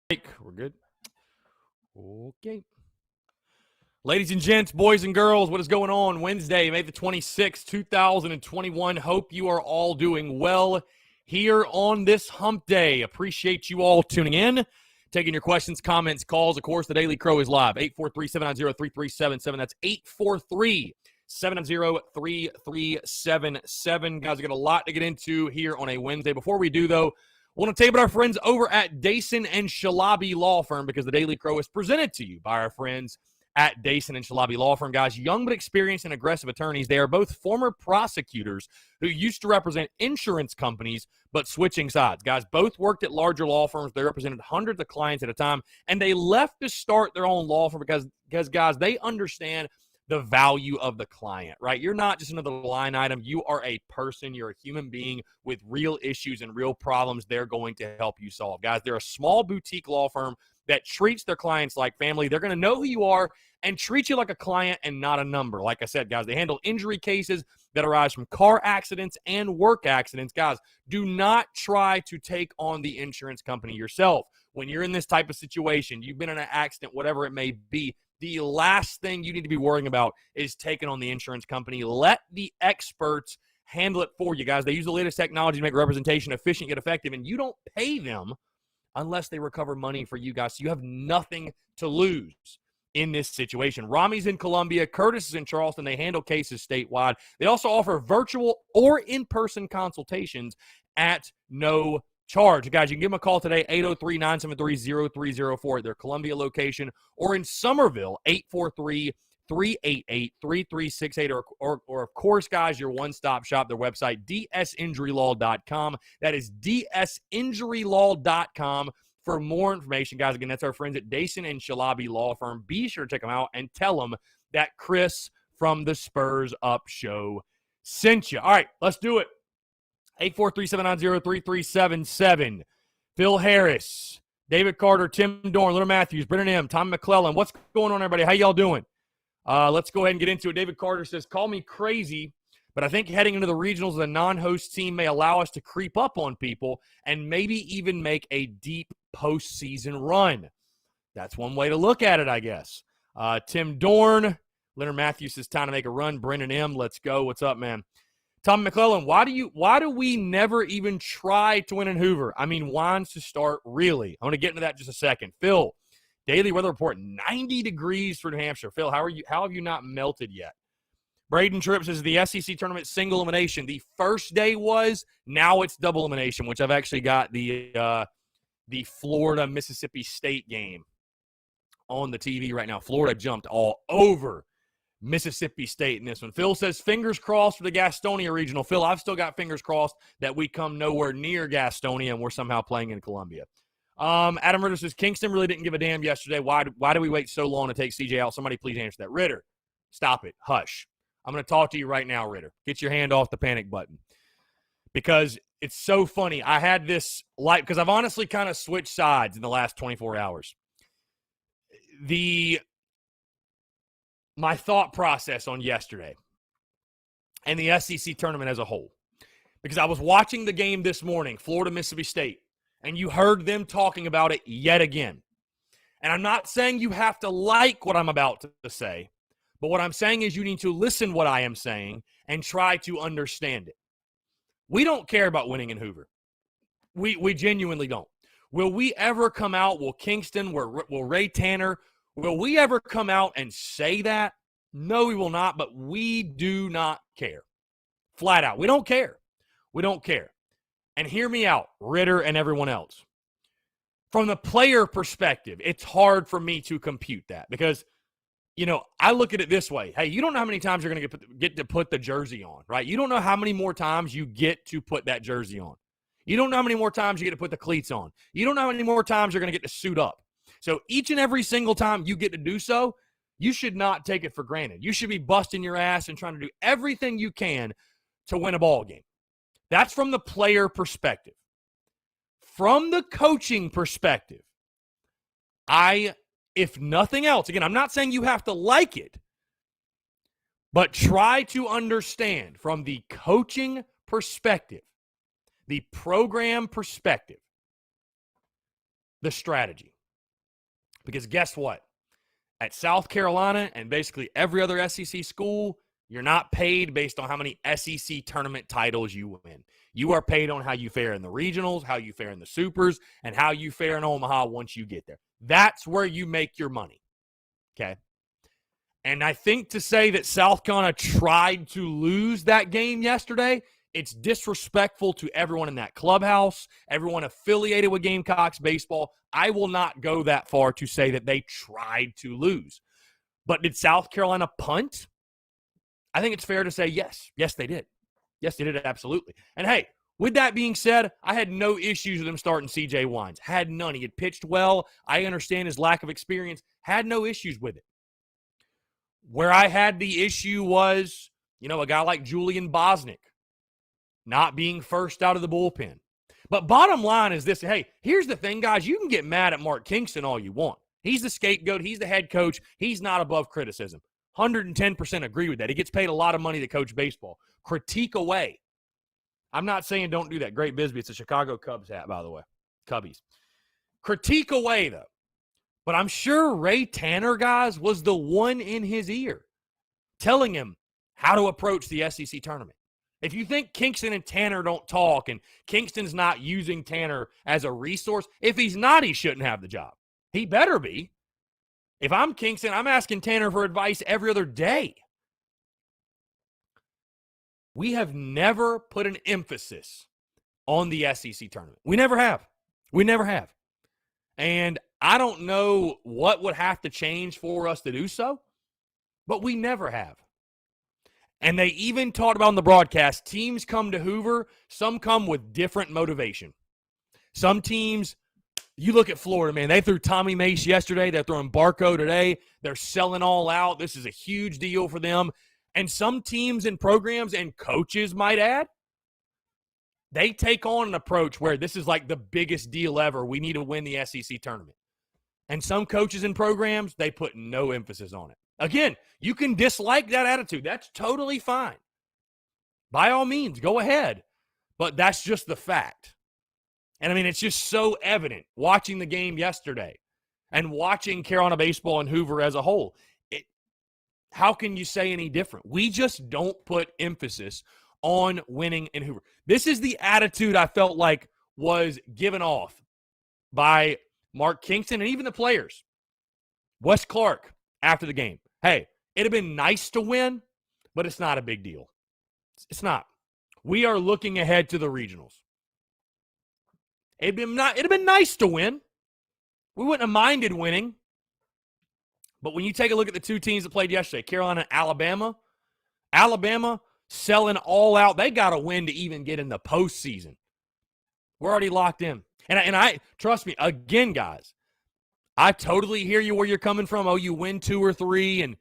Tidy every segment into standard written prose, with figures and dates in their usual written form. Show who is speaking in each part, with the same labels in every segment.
Speaker 1: We're good. Okay. Ladies and gents, boys and girls, what is going on? Wednesday, May the 26th, 2021. Hope you are all doing well here on this hump day. Appreciate you all tuning in, taking your questions, comments, calls. Of course, the Daily Crow is live. 843-790-3377. That's 843-790-3377. Guys, we got a lot to get into here on a Wednesday. Before we do, though, I want to tell you about our friends over at Dason and Shalabi Law Firm, because the Daily Crow is presented to you by our friends at Dason and Shalabi Law Firm. Guys, young but experienced and aggressive attorneys. They are both former prosecutors who used to represent insurance companies but switching sides. Guys, both worked at larger law firms. They represented hundreds of clients at a time, and they left to start their own law firm because guys, they understand the value of the client, right? You're not just another line item. You are a person. You're a human being with real issues and real problems they're going to help you solve. Guys, they're a small boutique law firm that treats their clients like family. They're going to know who you are and treat you like a client and not a number. Like I said, guys, they handle injury cases that arise from car accidents and work accidents. Guys, do not try to take on the insurance company yourself. When you're in this type of situation, you've been in an accident, whatever it may be, the last thing you need to be worrying about is taking on the insurance company. Let the experts handle it for you, guys. They use the latest technology to make representation efficient yet effective, and you don't pay them unless they recover money for you guys. So you have nothing to lose in this situation. Rami's in Columbia. Curtis is in Charleston. They handle cases statewide. They also offer virtual or in-person consultations at no charge. Guys, you can give them a call today, 803-973-0304 at their Columbia location, or in Somerville, 843-388-3368, or of course, guys, your one-stop shop, their website, dsinjurylaw.com. That is dsinjurylaw.com for more information. Guys, again, that's our friends at Dason and Shalabi Law Firm. Be sure to check them out and tell them that Chris from the Spurs Up Show sent you. All right, let's do it. 843-790-3377. Phil Harris, David Carter, Tim Dorn, Little Matthews, Brennan M., Tom McClellan. What's going on, everybody? How y'all doing? Let's go ahead and get into it. David Carter says, call me crazy, but I think heading into the regionals, the non-host team may allow us to creep up on people and maybe even make a deep postseason run. That's one way to look at it, I guess. Tim Dorn, Leonard Matthews says, time to make a run. Brennan M., let's go. What's up, man? Tom McClellan, why do we never even try to win in Hoover? I mean, wants to start, really. I'm going to get into that in just a second. Phil, daily weather report, 90 degrees for New Hampshire. Phil, how have you not melted yet? Braden Tripp says the SEC tournament single elimination. The first day was, now it's double elimination, which I've actually got the Florida-Mississippi State game on the TV right now. Florida jumped all over Mississippi State in this one. Phil says, fingers crossed for the Gastonia Regional. Phil, I've still got fingers crossed that we come nowhere near Gastonia and we're somehow playing in Columbia. Adam Ritter says, Kingston really didn't give a damn yesterday. Why do we wait so long to take CJ out? Somebody please answer that. Ritter, stop it. Hush. I'm going to talk to you right now, Ritter. Get your hand off the panic button. Because it's so funny. I had this light, because I've honestly kind of switched sides in the last 24 hours. My thought process on yesterday and the SEC tournament as a whole, because I was watching the game this morning, Florida-Mississippi State, and you heard them talking about it yet again. And I'm not saying you have to like what I'm about to say, but what I'm saying is you need to listen what I am saying and try to understand it. We don't care about winning in Hoover. We genuinely don't. Will we ever come out, will Kingston, will Ray Tanner, will we ever come out and say that? No, we will not, but we do not care. Flat out. We don't care. We don't care. And hear me out, Ritter and everyone else. From the player perspective, it's hard for me to compute that because, I look at it this way. Hey, you don't know how many times you're going to get to put the jersey on, right? You don't know how many more times you get to put that jersey on. You don't know how many more times you get to put the cleats on. You don't know how many more times you're going to get to suit up. So each and every single time you get to do so, you should not take it for granted. You should be busting your ass and trying to do everything you can to win a ball game. That's from the player perspective. From the coaching perspective, if nothing else, again, I'm not saying you have to like it, but try to understand from the coaching perspective, the program perspective, the strategy. Because guess what? At South Carolina and basically every other SEC school, you're not paid based on how many SEC tournament titles you win. You are paid on how you fare in the regionals, how you fare in the supers, and how you fare in Omaha once you get there. That's where you make your money, okay? And I think to say that South Carolina tried to lose that game yesterday, it's disrespectful to everyone in that clubhouse, everyone affiliated with Gamecocks baseball. I will not go that far to say that they tried to lose. But did South Carolina punt? I think it's fair to say yes. Yes, they did. Yes, they did, absolutely. And hey, with that being said, I had no issues with him starting CJ Wines. Had none. He had pitched well. I understand his lack of experience. Had no issues with it. Where I had the issue was, a guy like Julian Bosnick not being first out of the bullpen. But bottom line is this. Hey, here's the thing, guys. You can get mad at Mark Kingston all you want. He's the scapegoat. He's the head coach. He's not above criticism. 110% agree with that. He gets paid a lot of money to coach baseball. Critique away. I'm not saying don't do that. Great Bisbee. It's a Chicago Cubs hat, by the way. Cubbies. Critique away, though. But I'm sure Ray Tanner, guys, was the one in his ear telling him how to approach the SEC tournament. If you think Kingston and Tanner don't talk and Kingston's not using Tanner as a resource, if he's not, he shouldn't have the job. He better be. If I'm Kingston, I'm asking Tanner for advice every other day. We have never put an emphasis on the SEC tournament. We never have. We never have. And I don't know what would have to change for us to do so, but we never have. And they even talked about on the broadcast, teams come to Hoover, some come with different motivation. Some teams, you look at Florida, man, they threw Tommy Mace yesterday. They're throwing Barco today. They're selling all out. This is a huge deal for them. And some teams and programs and coaches, might add, they take on an approach where this is like the biggest deal ever. We need to win the SEC tournament. And some coaches and programs, they put no emphasis on it. Again, you can dislike that attitude. That's totally fine. By all means, go ahead. But that's just the fact. And, I mean, it's just so evident watching the game yesterday and watching Carolina baseball and Hoover as a whole. How can you say any different? We just don't put emphasis on winning in Hoover. This is the attitude I felt like was given off by Mark Kingston and even the players. Wes Clark, after the game, hey, it'd have been nice to win, but it's not a big deal. It's not. We are looking ahead to the regionals. It'd have been nice to win. We wouldn't have minded winning. But when you take a look at the two teams that played yesterday, Carolina and Alabama selling all out. They got to win to even get in the postseason. We're already locked in. And I trust me, again, guys, I totally hear you where you're coming from. Oh, you win 2 or 3 and,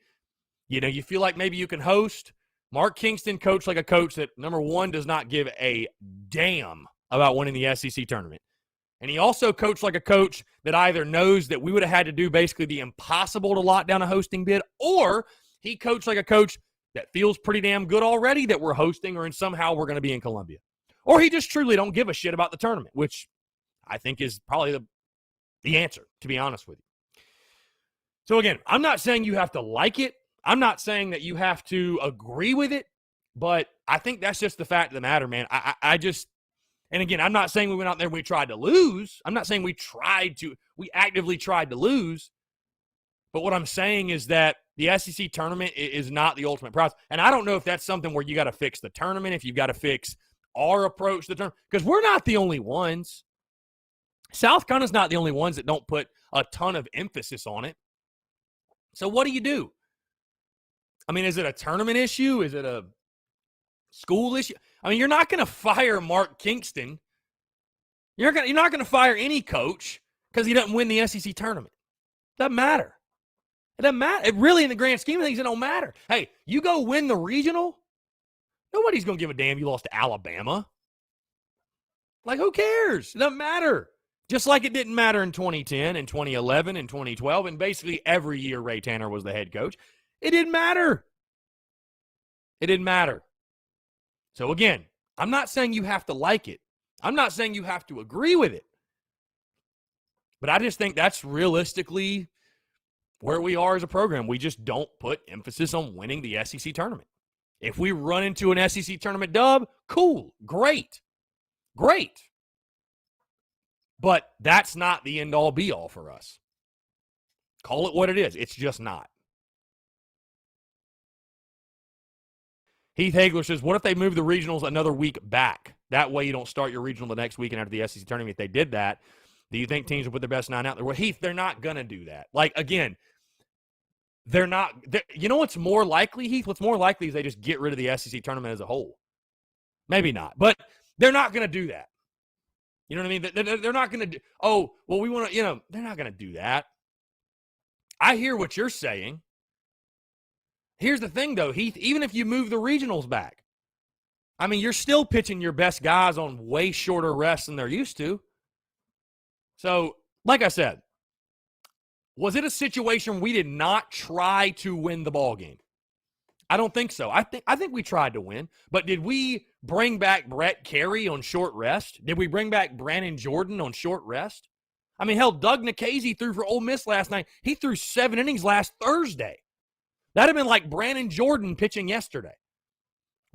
Speaker 1: you feel like maybe you can host. Mark Kingston coached like a coach that, number one, does not give a damn about winning the SEC tournament. And he also coached like a coach that either knows that we would have had to do basically the impossible to lock down a hosting bid, or he coached like a coach that feels pretty damn good already that we're hosting or somehow we're going to be in Columbia. Or he just truly don't give a shit about the tournament, which I think is probably the answer, to be honest with you. So again, I'm not saying you have to like it. I'm not saying that you have to agree with it, but I think that's just the fact of the matter, man. And again, I'm not saying we went out there and we tried to lose. I'm not saying we actively tried to lose. But what I'm saying is that the SEC tournament is not the ultimate prize. And I don't know if that's something where you got to fix the tournament, if you've got to fix our approach to the tournament, because we're not the only ones. South Carolina's not the only ones that don't put a ton of emphasis on it. So what do? I mean, is it a tournament issue? Is it a school issue? I mean, you're not going to fire Mark Kingston. You're not going to fire any coach because he doesn't win the SEC tournament. Doesn't matter. It doesn't matter. It really, in the grand scheme of things, it don't matter. Hey, you go win the regional, nobody's going to give a damn you lost to Alabama. Like, who cares? It doesn't matter. Just like it didn't matter in 2010 and 2011 and 2012, and basically every year Ray Tanner was the head coach. It didn't matter. It didn't matter. So again, I'm not saying you have to like it. I'm not saying you have to agree with it. But I just think that's realistically where we are as a program. We just don't put emphasis on winning the SEC tournament. If we run into an SEC tournament dub, cool, great. But that's not the end-all, be-all for us. Call it what it is. It's just not. Heath Hagler says, what if they move the regionals another week back? That way you don't start your regional the next weekend after the SEC tournament. If they did that, do you think teams will put their best 9 out there? Well, Heath, they're not going to do that. Like, again, they're not – you know what's more likely, Heath? What's more likely is they just get rid of the SEC tournament as a whole. Maybe not. But they're not going to do that. You know what I mean? They're not going to do – oh, well, we want to – they're not going to do that. I hear what you're saying. Here's the thing, though, Heath. Even if you move the regionals back, I mean, you're still pitching your best guys on way shorter rests than they're used to. So, like I said, was it a situation we did not try to win the ball game? I don't think so. I think we tried to win. But did we bring back Brett Carey on short rest? Did we bring back Brandon Jordan on short rest? I mean, hell, Doug Nikhazy threw for Ole Miss last night. He threw 7 innings last Thursday. That'd have been like Brandon Jordan pitching yesterday.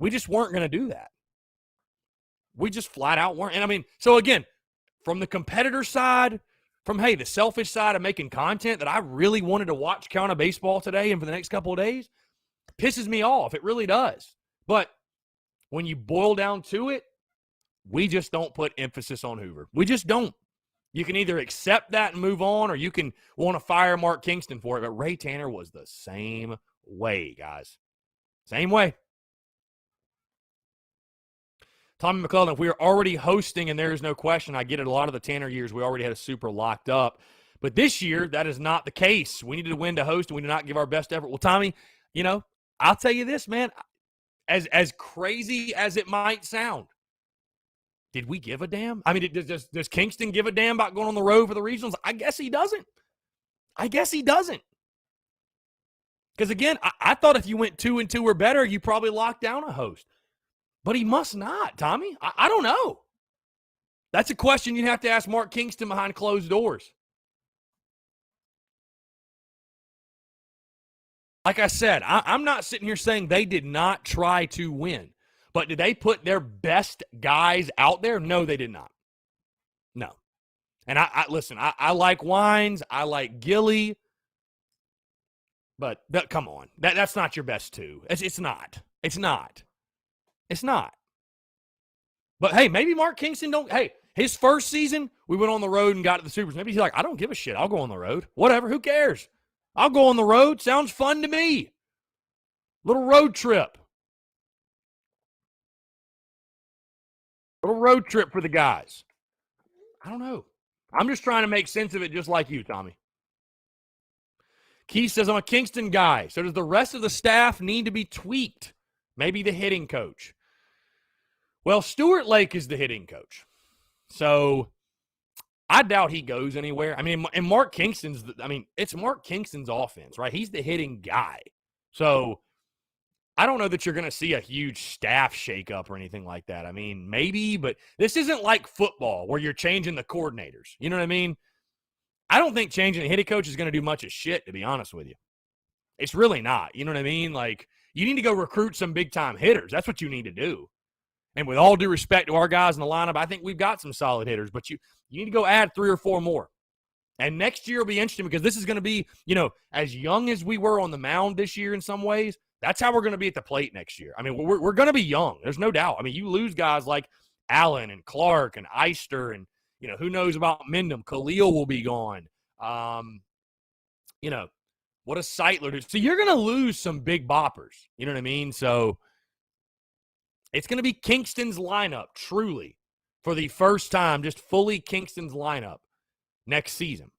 Speaker 1: We just weren't going to do that. We just flat out weren't. And I mean, so again, from the competitor side, from, hey, the selfish side of making content that I really wanted to watch Carolina baseball today and for the next couple of days, pisses me off. It really does. But when you boil down to it, we just don't put emphasis on Hoover. We just don't. You can either accept that and move on, or you can want to fire Mark Kingston for it. But Ray Tanner was the same way, guys. Same way. Tommy McClellan, if we are already hosting, and there is no question, I get it, a lot of the Tanner years, we already had a super locked up. But this year, that is not the case. We needed to win to host, and we did not give our best effort. Well, Tommy, I'll tell you this, man. As crazy as it might sound, did we give a damn? I mean, does Kingston give a damn about going on the road for the regionals? I guess he doesn't. Because, again, I thought if you went 2-2 or better, you probably locked down a host. But he must not, Tommy. I don't know. That's a question you'd have to ask Mark Kingston behind closed doors. Like I said, I'm not sitting here saying they did not try to win. But did they put their best guys out there? No, they did not. No. And listen, I like Wines. I like Gilly. But come on. That's not your best two. It's not. But, hey, maybe Mark Kingston don't. Hey, his first season, we went on the road and got to the Supers. Maybe he's like, I don't give a shit. I'll go on the road. Whatever. Who cares? I'll go on the road. Sounds fun to me. Little road trip. Little road trip for the guys. I don't know. I'm just trying to make sense of it just like you, Tommy. Keith says, I'm a Kingston guy. So does the rest of the staff need to be tweaked? Maybe the hitting coach. Well, Stuart Lake is the hitting coach. So I doubt he goes anywhere. I mean, and Mark Kingston's, it's Mark Kingston's offense, right? He's the hitting guy. So I don't know that you're going to see a huge staff shakeup or anything like that. I mean, maybe, but this isn't like football where you're changing the coordinators. You know what I mean? I don't think changing the hitting coach is going to do much of shit, to be honest with you. It's really not. You know what I mean? Like, you need to go recruit some big-time hitters. That's what you need to do. And with all due respect to our guys in the lineup, I think we've got some solid hitters, but you need to go add 3 or 4 more. And next year will be interesting because this is going to be, as young as we were on the mound this year in some ways, that's how we're going to be at the plate next year. I mean, we're going to be young. There's no doubt. I mean, you lose guys like Allen and Clark and Eister and, who knows about Mendham. Khalil will be gone. What does Seitler do? So you're going to lose some big boppers. You know what I mean? So it's going to be Kingston's lineup, truly, for the first time, just fully Kingston's lineup next season.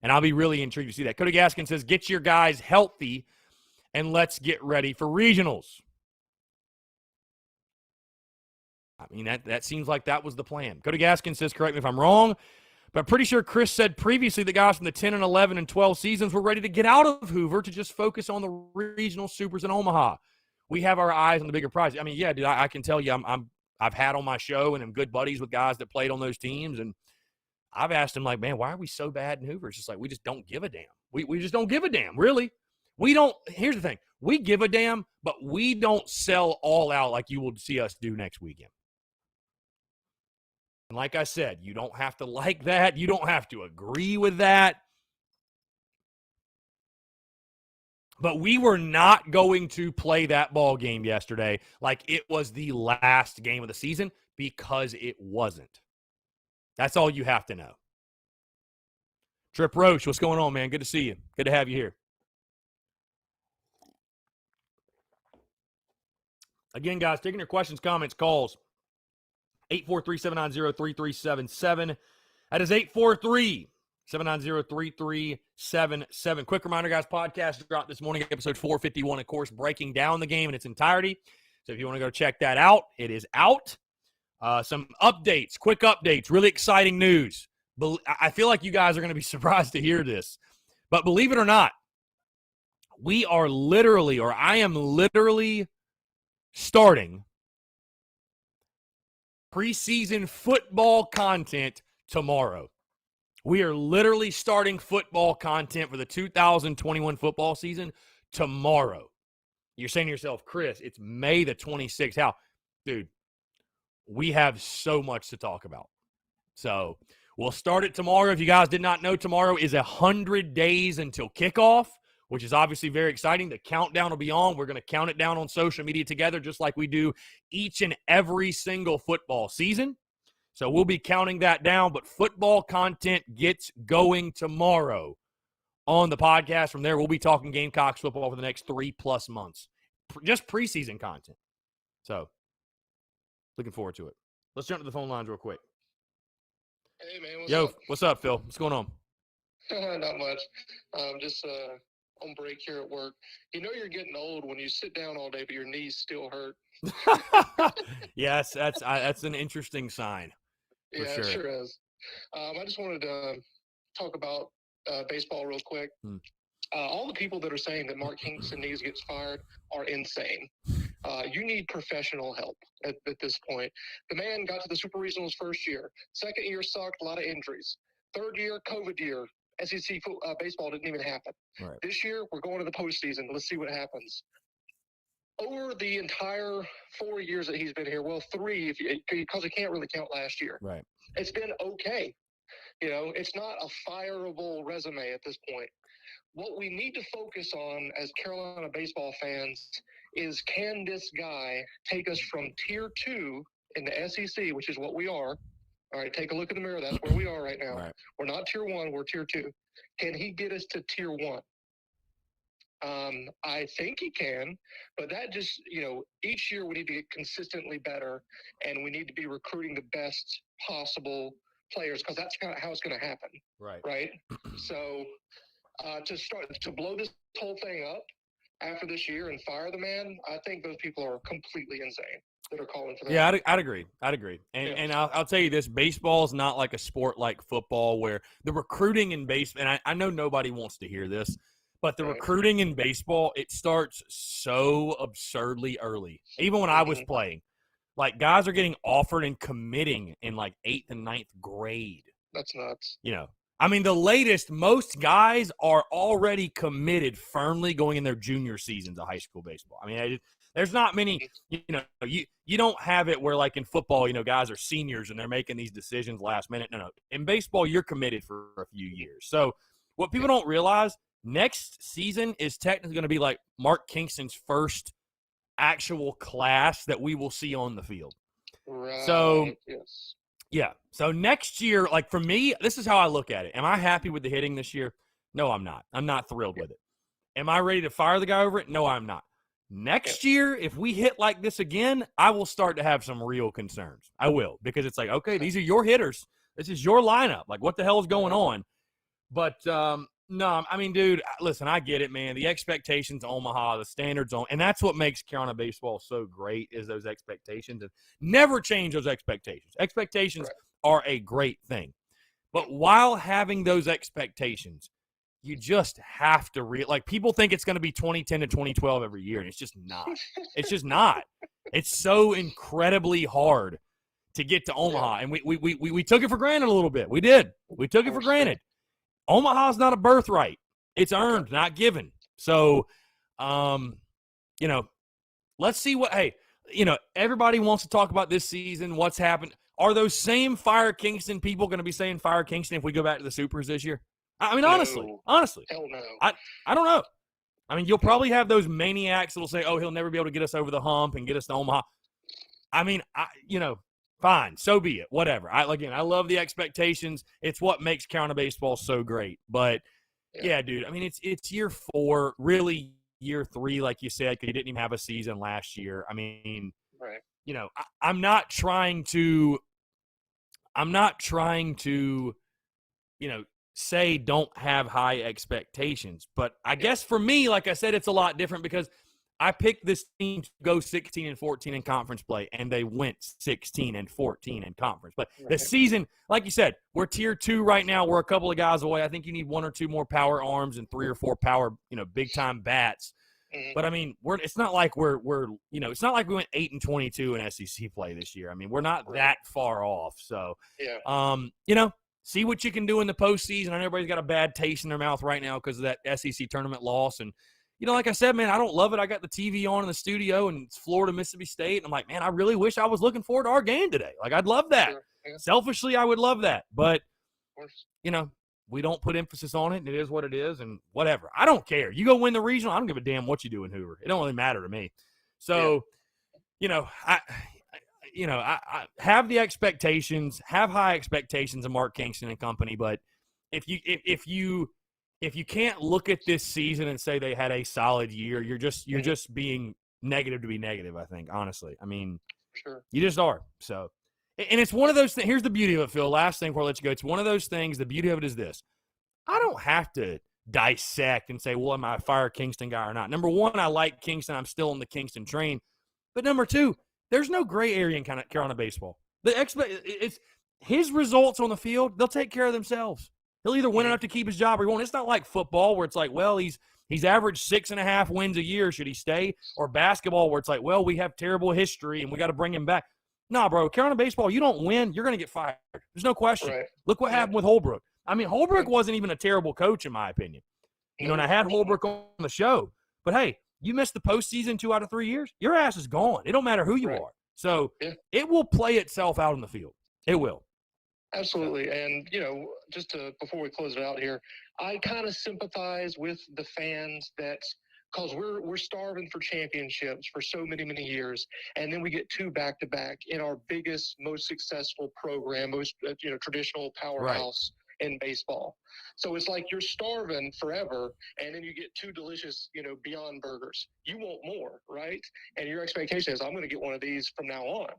Speaker 1: And I'll be really intrigued to see that. Cody Gaskin says, get your guys healthy and let's get ready for regionals. I mean, that seems like that was the plan. Cody Gaskin says, correct me if I'm wrong, but pretty sure Chris said previously the guys from the 10 and 11 and 12 seasons were ready to get out of Hoover to just focus on the regional supers in Omaha. We have our eyes on the bigger prize. I mean, yeah, dude, I can tell you I've had on my show and I'm good buddies with guys that played on those teams. And I've asked them, like, man, why are we so bad in Hoover? It's just like, we just don't give a damn. We just don't give a damn, really. We don't. Here's the thing. We give a damn, but we don't sell all out like you will see us do next weekend. And like I said, you don't have to like that. You don't have to agree with that. But we were not going to play that ball game yesterday like it was the last game of the season, because it wasn't. That's all you have to know. Trip Roach, what's going on, man? Good to see you. Good to have you here. Again, guys, taking your questions, comments, calls. 843-790-3377. That is 843-790-3377. Quick reminder, guys, podcast dropped this morning, episode 451, of course, breaking down the game in its entirety. So if you want to go check that out, it is out. Some updates, quick updates, really exciting news. I feel like you guys are going to be surprised to hear this. But believe it or not, we are literally, or I am literally starting preseason football content tomorrow. We are literally starting football content for the 2021 football season tomorrow. You're saying to yourself, Chris, it's May the 26th. How? Dude, we have so much to talk about. So we'll start it tomorrow. If you guys did not know, tomorrow is 100 days until kickoff, which is obviously very exciting. The countdown will be on. We're going to count it down on social media together, just like we do each and every single football season. So we'll be counting that down, but football content gets going tomorrow on the podcast. From there, we'll be talking Gamecocks football for the next 3+ months. Just preseason content. So, looking forward to it. Let's jump to the phone lines real quick.
Speaker 2: Hey, man,
Speaker 1: what's up, Phil? What's going on?
Speaker 2: Not much. Just on break here at work. You know you're getting old when you sit down all day, but your knees still hurt.
Speaker 1: Yes, that's an interesting sign.
Speaker 2: Yeah,
Speaker 1: sure.
Speaker 2: It sure is. I just wanted to talk about baseball real quick. All the people that are saying that Mark Kingston needs to get fired are insane. You need professional help at this point. The man got to the Super Regionals first year. Second year sucked, a lot of injuries. Third year, COVID year. SEC baseball didn't even happen.
Speaker 1: Right.
Speaker 2: This year, we're going to the postseason. Let's see what happens. Over the entire 4 years that he's been here, well, 3, because I can't really count last year.
Speaker 1: Right.
Speaker 2: It's been okay. It's not a fireable resume at this point. What we need to focus on as Carolina baseball fans is, can this guy take us from Tier 2 in the SEC, which is what we are. All right, take a look in the mirror. That's where we are right now.
Speaker 1: Right.
Speaker 2: We're not Tier 1, we're Tier 2. Can he get us to Tier 1? I think he can, but that just, each year we need to get consistently better, and we need to be recruiting the best possible players, because that's kind of how it's going to happen. Right? So to blow this whole thing up after this year and fire the man, I think those people are completely insane that are calling for that.
Speaker 1: Yeah, I'd agree. And I'll tell you this, baseball is not like a sport like football where the recruiting in baseball, and I know nobody wants to hear this, but the recruiting in baseball, it starts so absurdly early. Even when I was playing, like, guys are getting offered and committing in like 8th and 9th grade.
Speaker 2: That's nuts.
Speaker 1: I mean, the latest, most guys are already committed firmly going in their junior seasons of high school baseball. I mean, there's not many, you don't have it where, like in football, guys are seniors and they're making these decisions last minute. No. In baseball, you're committed for a few years. So what people don't realize, next season is technically going to be like Mark Kingston's first actual class that we will see on the field.
Speaker 2: Right.
Speaker 1: So,
Speaker 2: yes.
Speaker 1: Yeah. So next year, like for me, this is how I look at it. Am I happy with the hitting this year? No, I'm not. I'm not thrilled with it. Am I ready to fire the guy over it? No, I'm not. Next year, if we hit like this again, I will start to have some real concerns. I will, because it's like, okay, these are your hitters. This is your lineup. Like, what the hell is going on? But, no, I mean, dude, listen, I get it, man. The expectations, Omaha, the standards on, and that's what makes Carolina baseball so great, is those expectations. And never change those expectations. Expectations are a great thing. But while having those expectations, you just have to like, people think it's going to be 2010 to 2012 every year, and it's just not. It's just not. It's so incredibly hard to get to Omaha, and we took it for granted a little bit. We did. We took it for granted. Omaha's not a birthright. It's earned, not given. So, you know, let's see what – hey, you know, everybody wants to talk about this season, what's happened. Are those same Fire Kingston people going to be saying Fire Kingston if we go back to the Supers this year? I mean, honestly.
Speaker 2: Hell no.
Speaker 1: I don't know. I mean, you'll probably have those maniacs that will say, oh, he'll never be able to get us over the hump and get us to Omaha. I mean, you know, fine. So be it. Whatever. I love the expectations. It's what makes Carolina baseball so great. But, yeah, dude, I mean, it's year 4, really year 3, like you said, because you didn't even have a season last year. I mean, you know, I'm not trying to, you know, say don't have high expectations. But I guess for me, like I said, it's a lot different because I picked this team to go 16-14 in conference play, and they went 16-14 in conference. But the season, like you said, we're tier 2 right now. We're a couple of guys away. I think you need 1 or 2 more power arms and 3 or 4 power, you know, big time bats. But I mean, it's not like we're you know, it's not like we went 8-22 in SEC play this year. I mean, we're not that far off. So, you know, see what you can do in the postseason. I know everybody's got a bad taste in their mouth right now because of that SEC tournament loss. And, you know, like I said, man, I don't love it. I got the TV on in the studio and it's Florida, Mississippi State. And I'm like, man, I really wish I was looking forward to our game today. Like, I'd love that. Selfishly, I would love that. But, you know, we don't put emphasis on it, and it is what it is, and whatever. I don't care. You go win the regional, I don't give a damn what you do in Hoover. It don't really matter to me. So, you know, I have the expectations, have high expectations of Mark Kingston and company, but if you can't look at this season and say they had a solid year, you're just being negative to be negative, I think, honestly. I mean, you just are. So, and it's one of those things. Here's the beauty of it, Phil. Last thing before I let you go. It's one of those things. The beauty of it is this. I don't have to dissect and say, well, am I a Fire Kingston guy or not? Number one, I like Kingston. I'm still on the Kingston train. But number two, there's no gray area in Carolina baseball. It's his results on the field, they'll take care of themselves. He'll either win enough to keep his job or he won't. It's not like football where it's like, well, he's averaged 6.5 wins a year. Should he stay? Or basketball where it's like, well, we have terrible history and we got to bring him back. Nah, bro, Carolina baseball, you don't win, you're going to get fired. There's no question. Look what happened with Holbrook. I mean, Holbrook wasn't even a terrible coach, in my opinion. You know, and I had Holbrook on the show. But, hey, you missed the postseason 2 out of 3 years, your ass is gone. It don't matter who you are. So it will play itself out in the field. It will.
Speaker 2: Absolutely. And, you know, before we close it out here, I kind of sympathize with the fans because we're starving for championships for so many, many years. And then we get 2 back-to-back in our biggest, most successful program, most, traditional powerhouse in baseball. So it's like you're starving forever, and then you get 2 delicious, Beyond Burgers. You want more, right? And your expectation is, I'm going to get one of these from now on.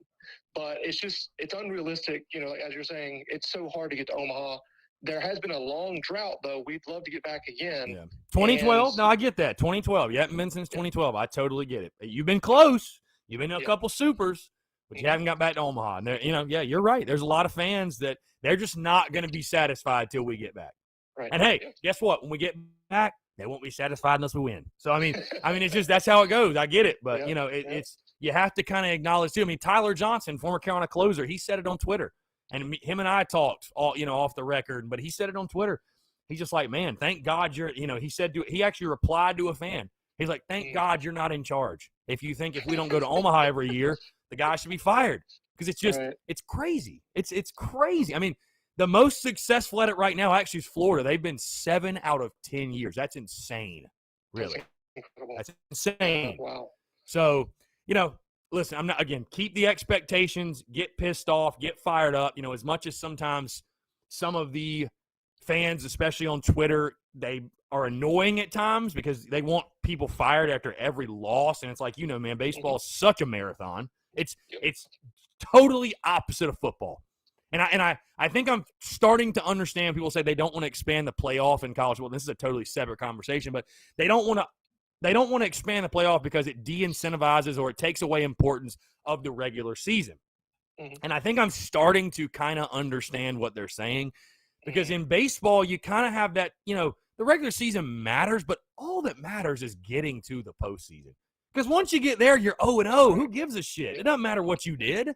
Speaker 2: But it's unrealistic, as you're saying, it's so hard to get to Omaha. There has been a long drought, though. We'd love to get back again.
Speaker 1: Yeah. 2012? No, I get that. 2012. You haven't been since 2012. I totally get it. You've been close. You've been to a couple supers, but you haven't got back to Omaha. And you're right. There's a lot of fans that they're just not going to be satisfied till we get back.
Speaker 2: Right.
Speaker 1: And, hey, guess what? When we get back, they won't be satisfied unless we win. So, I mean, it's just that's how it goes. I get it. But, it's you have to kind of acknowledge, too. I mean, Tyler Johnson, former Carolina closer, he said it on Twitter. And him and I talked off the record, but he said it on Twitter. He's just like, man, thank God you're, he actually replied to a fan. He's like, thank God you're not in charge. If we don't go to Omaha every year, the guy should be fired. Because it's just, it's crazy. It's crazy. I mean, the most successful at it right now actually is Florida. They've been 7 out of 10 years. That's insane. Really. That's insane.
Speaker 2: Wow.
Speaker 1: So, listen, keep the expectations, get pissed off, get fired up. As much as sometimes some of the fans, especially on Twitter, they are annoying at times because they want people fired after every loss. And it's like, man, baseball is such a marathon. It's totally opposite of football. And I think I'm starting to understand people say they don't want to expand the playoff in college. Well, this is a totally separate conversation, but they don't want to expand the playoff because it de-incentivizes or it takes away importance of the regular season. Mm-hmm. And I think I'm starting to kind of understand what they're saying because in baseball, you kind of have that, the regular season matters, but all that matters is getting to the postseason. Because once you get there, you're 0-0. Who gives a shit? It doesn't matter what you did.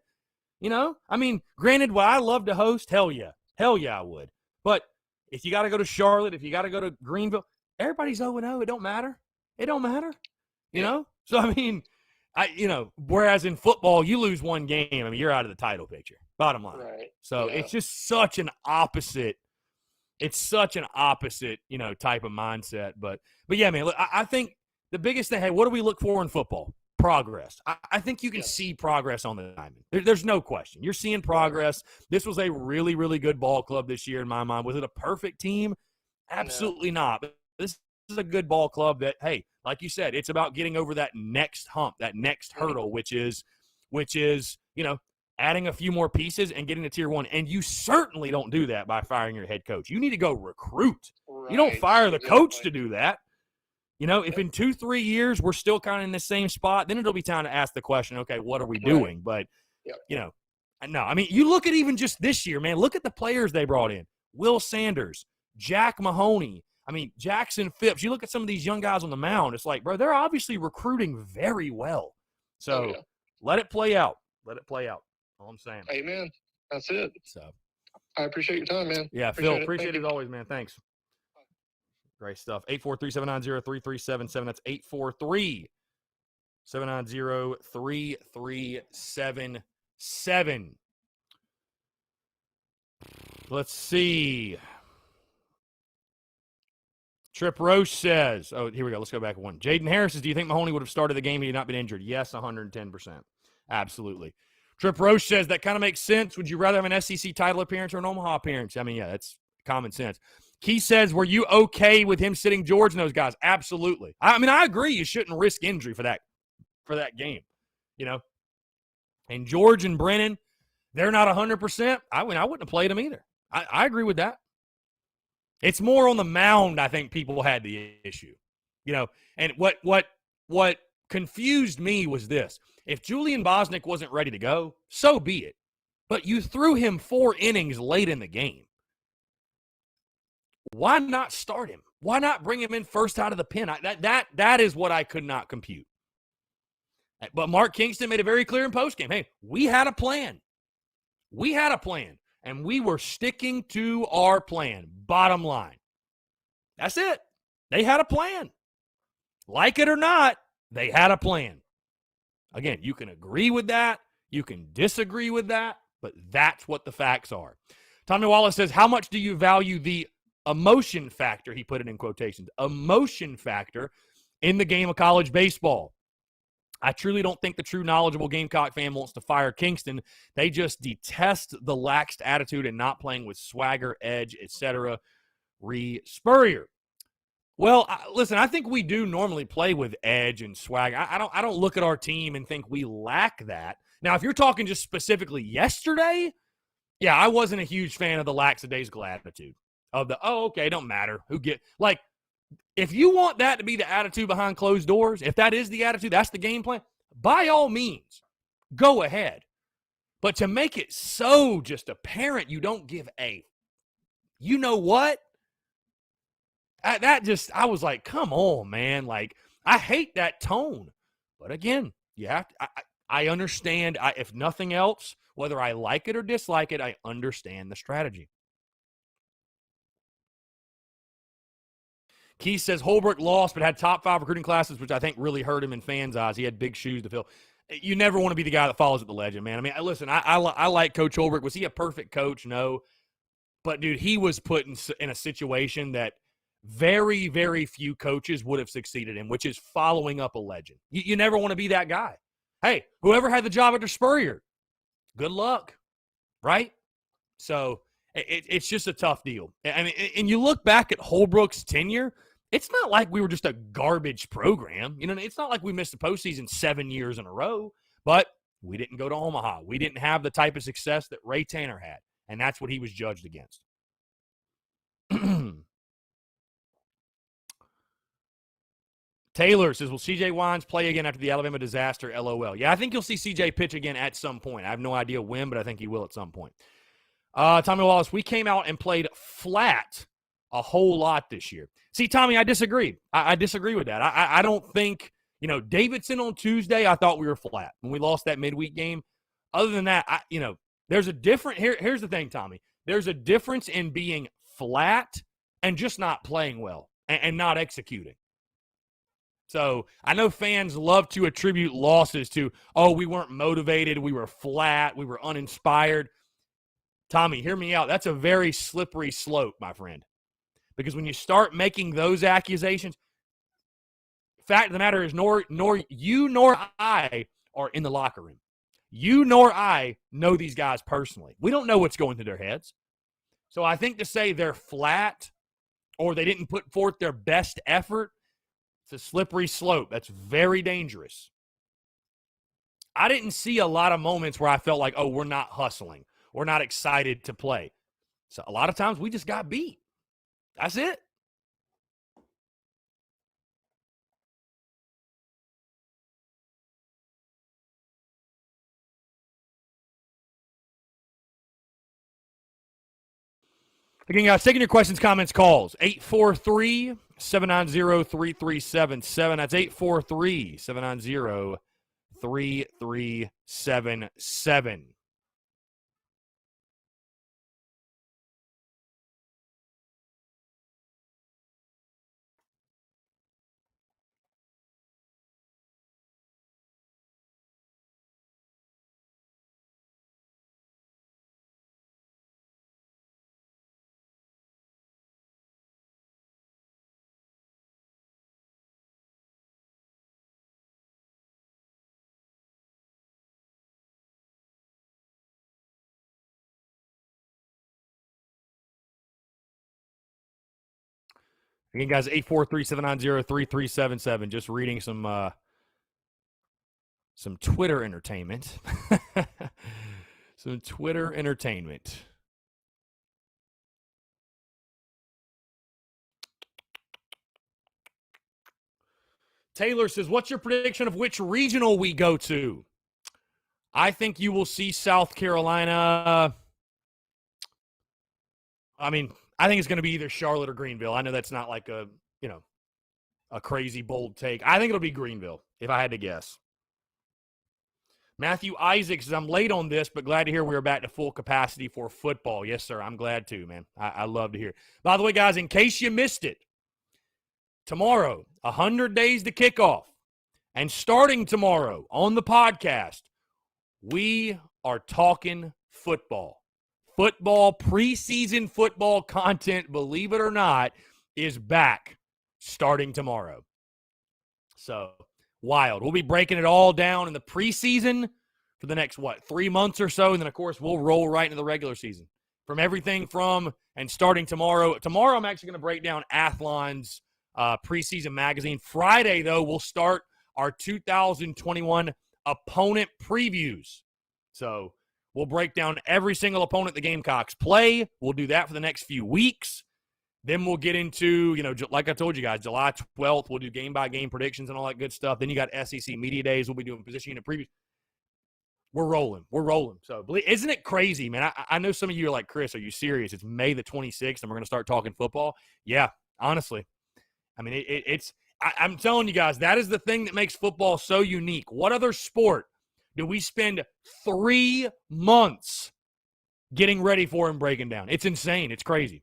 Speaker 1: Granted, would I love to host? Hell yeah. Hell yeah, I would. But if you got to go to Charlotte, if you got to go to Greenville, everybody's 0-0. It don't matter. It don't matter. You know? So, I mean, whereas in football, you lose one game, I mean, you're out of the title picture, bottom line.
Speaker 2: Right.
Speaker 1: So it's just such an opposite. It's such an opposite, type of mindset. But yeah, man, look, I think the biggest thing, hey, what do we look for in football? Progress. I think you can see progress on the diamond. There's no question. You're seeing progress. This was a really, really good ball club this year in my mind. Was it a perfect team? Absolutely not. But this is a good ball club that, hey, like you said, it's about getting over that next hump, that next hurdle, which is, adding a few more pieces and getting to tier 1. And you certainly don't do that by firing your head coach. You need to go recruit. Right. You don't fire the coach to do that. If in 2-3 years we're still kind of in the same spot, then it'll be time to ask the question, okay, what are we doing? But, no. I mean, you look at even just this year, man, look at the players they brought in. Will Sanders, Jack Mahoney, I mean, Jackson Phipps. You look at some of these young guys on the mound, it's like, bro, they're obviously recruiting very well. So let it play out. Let it play out. All I'm saying.
Speaker 2: Amen. That's it.
Speaker 1: So
Speaker 2: I appreciate your time, man.
Speaker 1: Yeah, Phil, appreciate it as always, man. Thanks. Great stuff. 843-790-3377. That's 843-790-3377. Let's see. Trip Roche says, here we go. Let's go back one. Jaden Harris says, do you think Mahoney would have started the game if he had not been injured? Yes, 110%. Absolutely. Trip Roche says, that kind of makes sense. Would you rather have an SEC title appearance or an Omaha appearance? I mean, yeah, that's common sense. Key says, were you okay with him sitting George and those guys? Absolutely. I mean, I agree. You shouldn't risk injury for that game, And George and Brennan, they're not 100%. I wouldn't have played them either. I agree with that. It's more on the mound, I think people had the issue, And what confused me was this. If Julian Bosnick wasn't ready to go, so be it. But you threw him 4 innings late in the game. Why not start him? Why not bring him in first out of the pen? That is what I could not compute. But Mark Kingston made it very clear in postgame. Hey, we had a plan. We had a plan, and we were sticking to our plan. Bottom line. That's it. They had a plan. Like it or not, they had a plan. Again, you can agree with that. You can disagree with that, but that's what the facts are. Tommy Wallace says, how much do you value the emotion factor, he put it in quotations, emotion factor in the game of college baseball? I truly don't think the true knowledgeable Gamecock fan wants to fire Kingston. They just detest the laxed attitude and not playing with swagger, edge, etc. Spurrier. Well, listen, I think we do normally play with edge and swag. I don't look at our team and think we lack that. Now, if you're talking just specifically yesterday, yeah, I wasn't a huge fan of the lackadaisical attitude. Of the, okay, don't matter. If you want that to be the attitude behind closed doors, if that is the attitude, that's the game plan, by all means, go ahead. But to make it so just apparent you don't give a, you know what? I was like, come on, man. I hate that tone. But again, you have to, I understand, if nothing else, whether I like it or dislike it, I understand the strategy. Keith says Holbrook lost but had top 5 recruiting classes, which I think really hurt him in fans' eyes. He had big shoes to fill. You never want to be the guy that follows at the legend, man. I mean, listen, I like Coach Holbrook. Was he a perfect coach? No. But, dude, he was put in a situation that very, very few coaches would have succeeded in, which is following up a legend. You never want to be that guy. Hey, whoever had the job under Spurrier, good luck, right? So it's just a tough deal. I mean, and you look back at Holbrook's tenure, it's not like we were just a garbage program. It's not like we missed the postseason 7 years in a row, but we didn't go to Omaha. We didn't have the type of success that Ray Tanner had, and that's what he was judged against. Taylor says, will C.J. Wines play again after the Alabama disaster? LOL. Yeah, I think you'll see C.J. pitch again at some point. I have no idea when, but I think he will at some point. Tommy Wallace, we came out and played flat a whole lot this year. See, Tommy, I disagree. I disagree with that. I don't think, Davidson on Tuesday, I thought we were flat when we lost that midweek game. Other than that, there's a different – here's the thing, Tommy. There's a difference in being flat and just not playing well. and not executing. So I know fans love to attribute losses to, oh, we weren't motivated, we were flat, we were uninspired. Tommy, hear me out. That's a very slippery slope, my friend. Because when you start making those accusations, fact of the matter is, nor you nor I are in the locker room. You nor I know these guys personally. We don't know what's going through their heads. So I think to say they're flat or they didn't put forth their best effort, it's a slippery slope. That's very dangerous. I didn't see a lot of moments where I felt like, oh, we're not hustling. We're not excited to play. So a lot of times we just got beat. That's it. Again, guys, taking your questions, comments, calls. 843-790-3377. That's 843-790-3377. Again, guys, 843-790-3377. Just reading some Twitter entertainment. Some Twitter entertainment. Taylor says, what's your prediction of which regional we go to? I think you will see South Carolina. I mean, I think it's going to be either Charlotte or Greenville. I know that's not like a crazy bold take. I think it'll be Greenville, if I had to guess. Matthew Isaacs says, I'm late on this, but glad to hear we are back to full capacity for football. Yes, sir. I'm glad too, man. I love to hear it. By the way, guys, in case you missed it, tomorrow, 100 days to kickoff. And starting tomorrow on the podcast, we are talking football. Football, preseason football content, believe it or not, is back starting tomorrow. So, wild. We'll be breaking it all down in the preseason for the next, 3 months or so. And then, of course, we'll roll right into the regular season. From everything from, and starting tomorrow. Tomorrow, I'm actually going to break down Athlon's preseason magazine. Friday, though, we'll start our 2021 opponent previews. So we'll break down every single opponent the Gamecocks play. We'll do that for the next few weeks. Then we'll get into, like I told you guys, July 12th, we'll do game-by-game predictions and all that good stuff. Then you got SEC Media Days. We'll be doing position unit previews. We're rolling. So isn't it crazy, man? I know some of you are like, Chris, are you serious? It's May the 26th and we're going to start talking football? Yeah, honestly. I mean, I'm telling you guys, that is the thing that makes football so unique. What other sport do we spend 3 months getting ready for and breaking down? It's insane. It's crazy.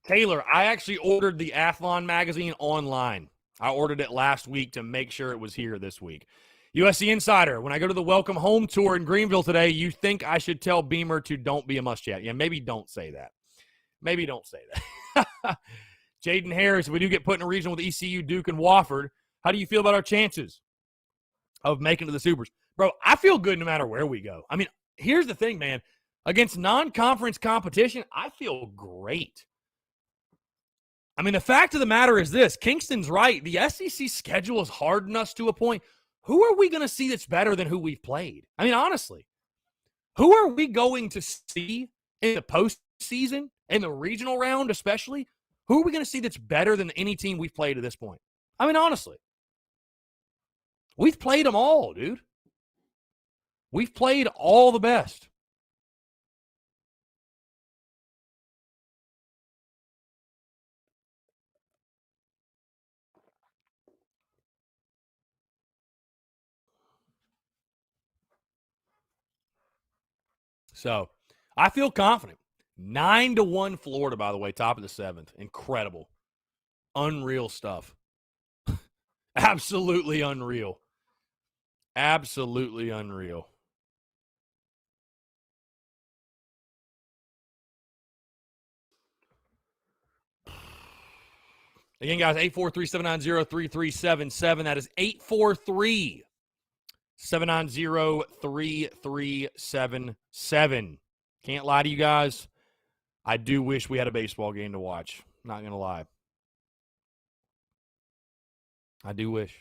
Speaker 1: Taylor, I actually ordered the Athlon magazine online. I ordered it last week to make sure it was here this week. USC Insider, when I go to the Welcome Home Tour in Greenville today, you think I should tell Beamer to don't be a must-chat. Yeah, maybe don't say that. Maybe don't say that. Jaden Harris, if we do get put in a regional with ECU, Duke, and Wofford, how do you feel about our chances of making it to the Supers? Bro, I feel good no matter where we go. I mean, here's the thing, man. Against non-conference competition, I feel great. I mean, the fact of the matter is this. Kingston's right. The SEC schedule is hardened us to a point. Who are we going to see that's better than who we've played? I mean, honestly, who are we going to see in the postseason, in the regional round especially? Who are we going to see that's better than any team we've played at this point? I mean, honestly, we've played them all, dude. We've played all the best. So I feel confident. 9-1 Florida, by the way, top of the 7th. Incredible. Unreal stuff. Absolutely unreal. Absolutely unreal. Again, guys, 843-790-3377. That is 843-790-3377. Can't lie to you guys. I do wish we had a baseball game to watch. Not going to lie. I do wish.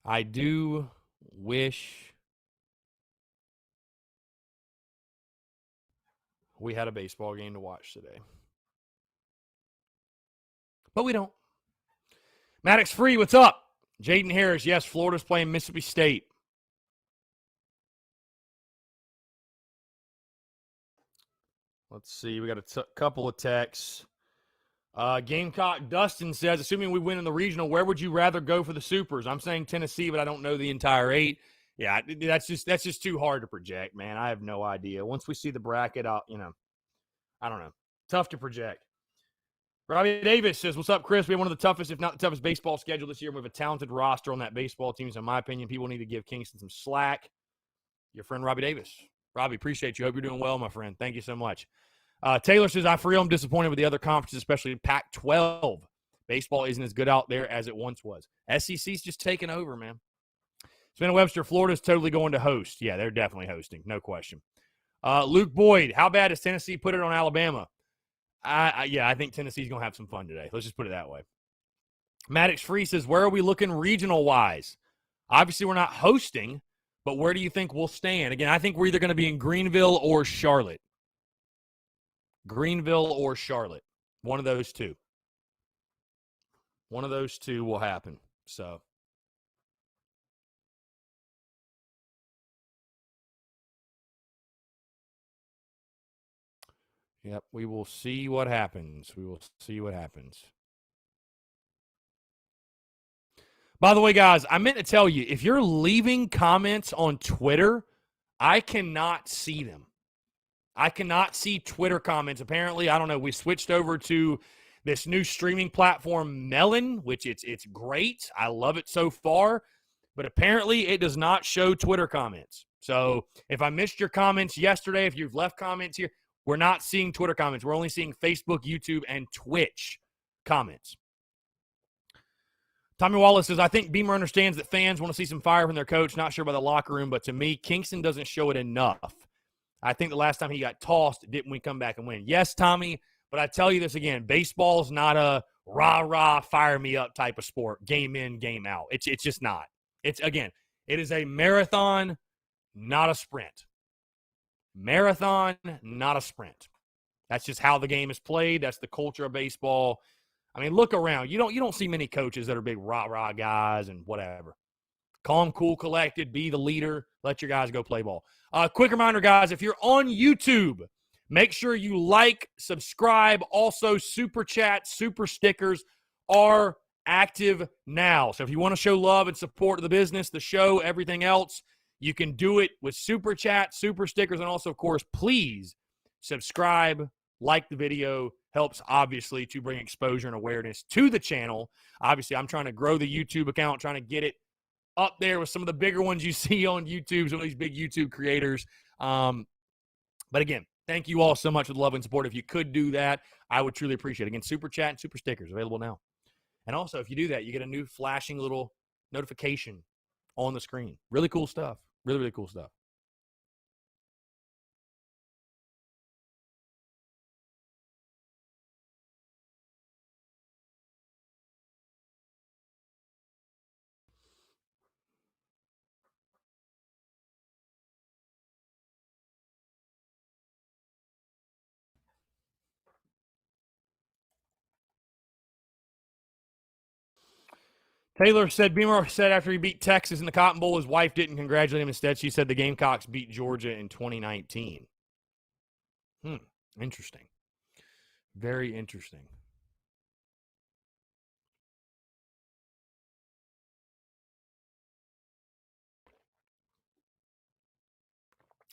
Speaker 1: I do wish we had a baseball game to watch today. But we don't. Maddox Free, what's up? Jaden Harris, yes, Florida's playing Mississippi State. Let's see. We got a couple of texts. Gamecock Dustin says, assuming we win in the regional, where would you rather go for the Supers? I'm saying Tennessee, but I don't know the entire 8. Yeah, that's just too hard to project, man. I have no idea. Once we see the bracket, I don't know. Tough to project. Robbie Davis says, what's up, Chris? We have one of the toughest, if not the toughest, baseball schedule this year. We have a talented roster on that baseball team. So in my opinion, people need to give Kingston some slack. Your friend, Robbie Davis. Robbie, appreciate you. Hope you're doing well, my friend. Thank you so much. Taylor says, for real, I'm disappointed with the other conferences, especially Pac-12. Baseball isn't as good out there as it once was. SEC's just taking over, man. Spencer Webster, Florida's totally going to host. Yeah, they're definitely hosting. No question. Luke Boyd, how bad does Tennessee put it on Alabama? I think Tennessee's going to have some fun today. Let's just put it that way. Maddox Free says, where are we looking regional-wise? Obviously, we're not hosting, but where do you think we'll stand? Again, I think we're either going to be in Greenville or Charlotte. Greenville or Charlotte. One of those two. One of those two will happen. So. Yep, we will see what happens. We will see what happens. By the way, guys, I meant to tell you, if you're leaving comments on Twitter, I cannot see them. I cannot see Twitter comments. Apparently, I don't know, we switched over to this new streaming platform, Melon, which it's great. I love it so far. But apparently, it does not show Twitter comments. So if I missed your comments yesterday, if you've left comments here, we're not seeing Twitter comments. We're only seeing Facebook, YouTube, and Twitch comments. Tommy Wallace says, I think Beamer understands that fans want to see some fire from their coach. Not sure about the locker room, but to me, Kingston doesn't show it enough. I think the last time he got tossed, didn't we come back and win? Yes, Tommy, but I tell you this again, baseball's not a rah-rah, fire-me-up type of sport, game in, game out. It's just not. It is a marathon, not a sprint. Marathon, not a sprint. That's just how the game is played. That's the culture of baseball. I mean, look around. You don't see many coaches that are big rah-rah guys and whatever. Calm, cool, collected, be the leader. Let your guys go play ball. Quick reminder, guys, if you're on YouTube, make sure you like, subscribe. Also, Super Chat, Super Stickers are active now. So if you want to show love and support the business, the show, everything else, you can do it with Super Chat, Super Stickers, and also, of course, please subscribe, like the video. Helps, obviously, to bring exposure and awareness to the channel. Obviously, I'm trying to grow the YouTube account, trying to get it up there with some of the bigger ones you see on YouTube, some of these big YouTube creators. But again, thank you all so much for the love and support. If you could do that, I would truly appreciate it. Again, Super Chat and Super Stickers available now. And also, if you do that, you get a new flashing little notification on the screen. Really cool stuff. Really, really cool stuff. Taylor said, Beamer said after he beat Texas in the Cotton Bowl, his wife didn't congratulate him. Instead, she said the Gamecocks beat Georgia in 2019. Interesting. Very interesting.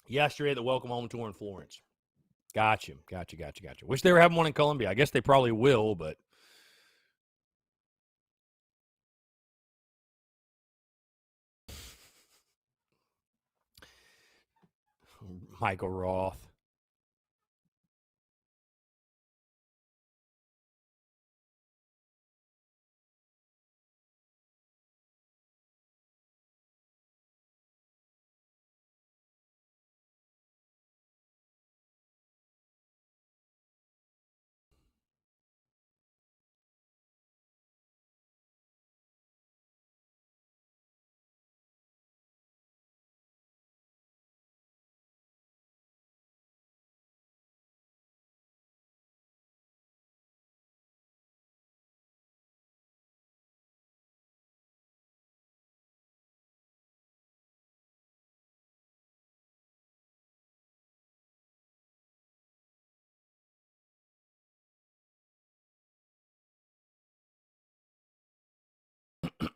Speaker 1: Yesterday at the Welcome Home Tour in Florence. Gotcha. Wish they were having one in Columbia. I guess they probably will, but Michael Roth.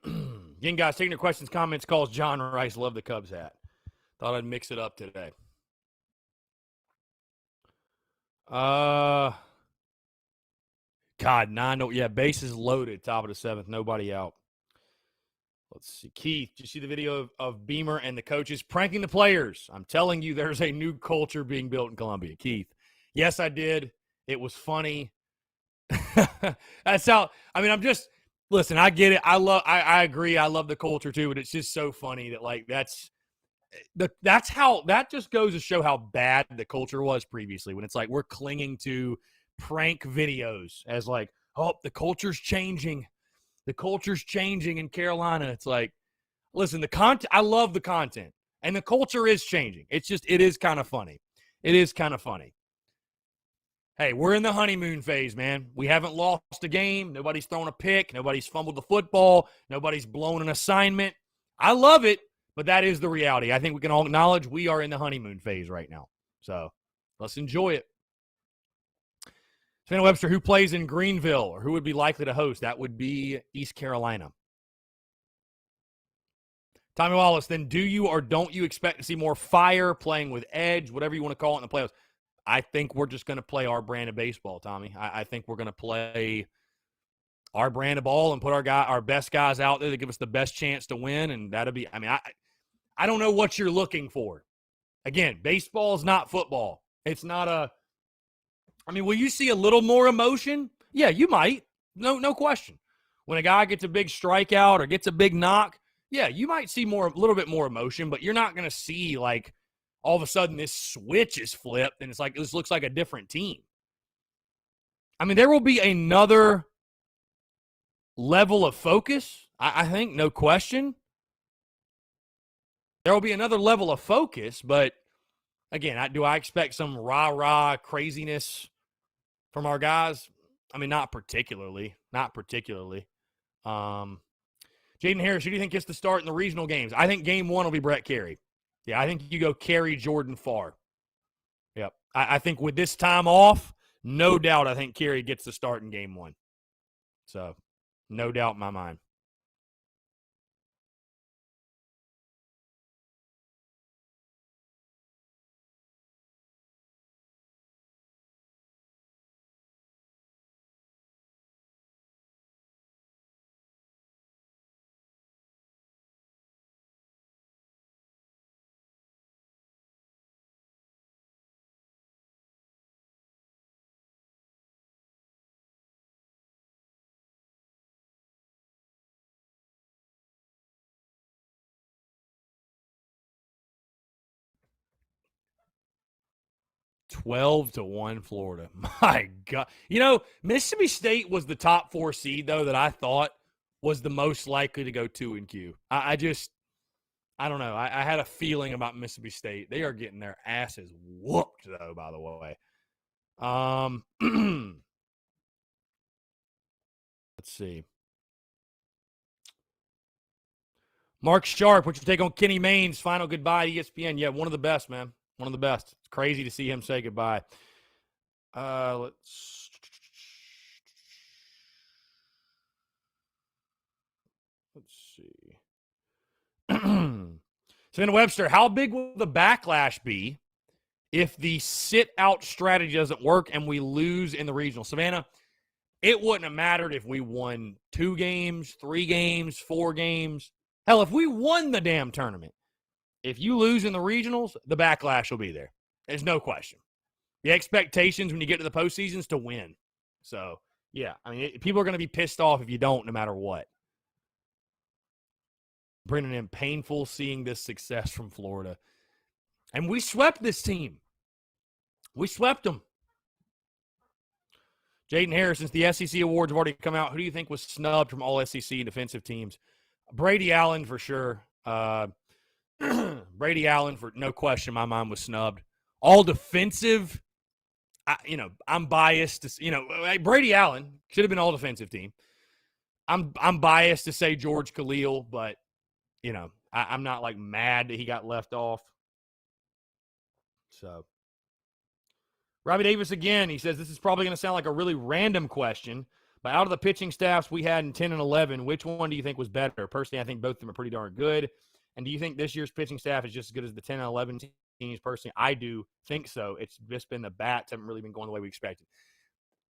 Speaker 1: Again, guys, taking your questions, comments, calls. John Rice, love the Cubs hat. Thought I'd mix it up today. God, 9. Yeah, bases loaded, top of the 7th, nobody out. Let's see. Keith, did you see the video of Beamer and the coaches pranking the players? I'm telling you, there's a new culture being built in Columbia. Keith, yes, I did. It was funny. That's how, I mean, I'm just, listen, I get it. I agree. I love the culture too, but it's just so funny that like, that's how, that just goes to show how bad the culture was previously when it's like, we're clinging to prank videos as like, oh, the culture's changing. The culture's changing in Carolina. It's like, listen, the content, I love the content, and the culture is changing. It's just, it is kind of funny. It is kind of funny. Hey, we're in the honeymoon phase, man. We haven't lost a game. Nobody's thrown a pick. Nobody's fumbled the football. Nobody's blown an assignment. I love it, but that is the reality. I think we can all acknowledge we are in the honeymoon phase right now. So let's enjoy it. Savannah Webster, who plays in Greenville or who would be likely to host? That would be East Carolina. Tommy Wallace, then do you or don't you expect to see more fire playing with edge, whatever you want to call it in the playoffs? I think we're just going to play our brand of baseball, Tommy. I think we're going to play our brand of ball and put our best guys out there to give us the best chance to win, and that'll be – I mean, I don't know what you're looking for. Again, baseball is not football. It's not a – I mean, will you see a little more emotion? Yeah, you might. No question. When a guy gets a big strikeout or gets a big knock, yeah, you might see a little bit more emotion, but you're not going to see like all of a sudden this switch is flipped and it's like this looks like a different team. I mean, there will be another level of focus, I think, no question. There will be another level of focus, but again, do I expect some rah-rah craziness from our guys? I mean, not particularly. Jaden Harris, who do you think gets the start in the regional games? I think game 1 will be Brett Carey. Yeah, I think you go Carey, Jordan, Farr. Yep. I think with this time off, no doubt I think Carey gets the start in game 1. So, no doubt in my mind. $12-1 Florida. My God. You know, Mississippi State was the top 4 seed, though, that I thought was the most likely to go 2-Q. I don't know. I had a feeling about Mississippi State. They are getting their asses whooped, though, by the way. Let's see. Mark Sharp, what's your take on Kenny Mayne's final goodbye at ESPN? Yeah, one of the best, man. One of the best. It's crazy to see him say goodbye. Let's see. Savannah Webster, how big will the backlash be if the sit-out strategy doesn't work and we lose in the regional. Savannah, it wouldn't have mattered if we won 2 games, 3 games, 4 games. Hell, if we won the damn tournament, if you lose in the regionals, the backlash will be there. There's no question. The expectations when you get to the postseason is to win. So, yeah, I mean, people are going to be pissed off if you don't, no matter what. Bringing in painful seeing this success from Florida. And we swept this team. We swept them. Jaden Harris, since the SEC awards have already come out, who do you think was snubbed from all SEC defensive teams? Brady Allen for sure. Brady Allen, for no question, in my mind was snubbed. All defensive, I'm biased to, Brady Allen should have been all defensive team. I'm biased to say George Khalil, but I'm not like mad that he got left off. So, Robbie Davis again, he says, this is probably going to sound like a really random question, but out of the pitching staffs we had in 10 and 11, which one do you think was better? Personally, I think both of them are pretty darn good. And do you think this year's pitching staff is just as good as the 10 and 11 teams? Personally, I do think so. It's just been the bats haven't really been going the way we expected.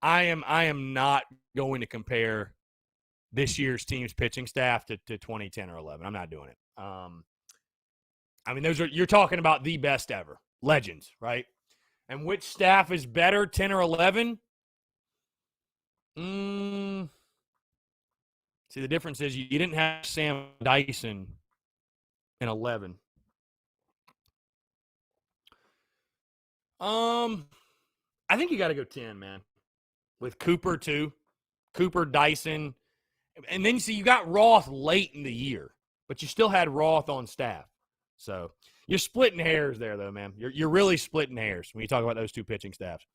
Speaker 1: I am not going to compare this year's team's pitching staff to 2010 or 11. I'm not doing it. I mean, you're talking about the best ever. Legends, right? And which staff is better, 10 or 11? See, the difference is you didn't have Sam Dyson in 11. I think you got to go 10, man. With Cooper, too. Cooper, Dyson. And then, you got Roth late in the year, but you still had Roth on staff. So, you're splitting hairs there, though, man. You're really splitting hairs when you talk about those two pitching staffs.